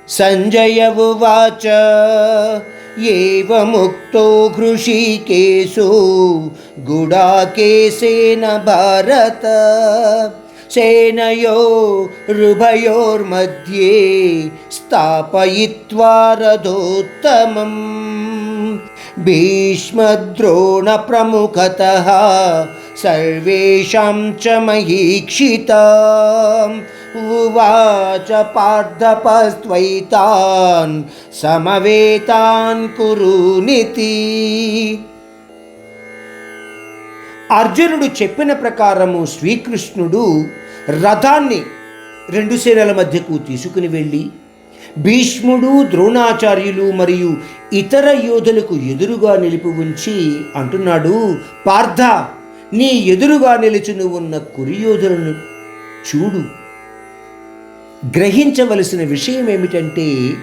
సంజయ ఉవాచ ఏవముక్తో హృషీకేశో గుడాకేశేన భారత సేనయోరుభయోర్मध्ये స్థాపయిత్వా రథోత్తమం భీష్మద్రోణ ప్రముఖతః సర్వేషాం చ మహీక్షితాం ఉవాచ పార్థపస్త్వైతాన్ సమవేతాన్ కురునితి. అర్జునుడు చెప్పిన ప్రకారము శ్రీకృష్ణుడు రథాన్ని రెండు సేనల మధ్యకు తీసుకుని వెళ్ళి భీష్ముడు, ద్రోణాచార్యులు మరియు ఇతర యోధులకు ఎదురుగా నిలిపి ఉంచి అంటున్నాడు, పార్థ, నీ ఎదురుగా నిలిచి ఉన్న కురుయోధులను చూడు. గ్రహించవలసిన విషయం ఏమిటంటే,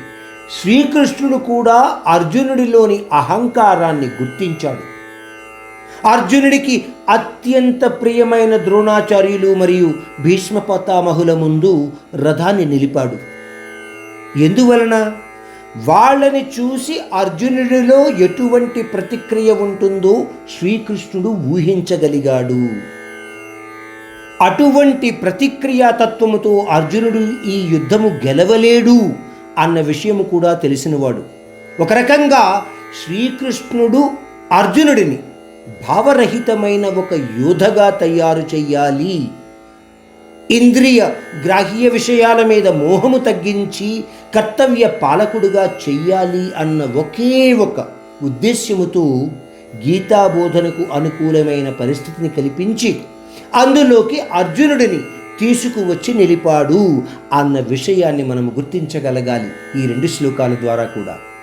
శ్రీకృష్ణుడు కూడా అర్జునుడిలోని అహంకారాన్ని గుర్తించాడు. అర్జునుడికి అత్యంత ప్రియమైన ద్రోణాచార్యులు మరియు భీష్మ పితామహుల ముందు రథాన్ని నిలిపాడు. ఎందువలన? వాళ్ళని చూసి అర్జునుడిలో ఎటువంటి ప్రతిక్రియ ఉంటుందో శ్రీకృష్ణుడు ఊహించగలిగాడు. అటువంటి ప్రతిక్రియాతత్వముతో అర్జునుడు ఈ యుద్ధము గెలవలేడు అన్న విషయము కూడా తెలిసినవాడు. ఒక రకంగా శ్రీకృష్ణుడు అర్జునుడిని భావరహితమైన ఒక యోధగా తయారు చెయ్యాలి, ఇంద్రియ గ్రాహ్య విషయాల మీద మోహము తగ్గించి కర్తవ్య పాలకుడుగా చెయ్యాలి అన్న ఒకే ఒక ఉద్దేశ్యముతో గీతాబోధనకు అనుకూలమైన పరిస్థితిని కల్పించి అందులోకి అర్జునుడిని తీసుకువచ్చి నిలిపాడు అన్న విషయాన్ని మనం గుర్తించగలగాలి ఈ రెండు శ్లోకాల ద్వారా కూడా.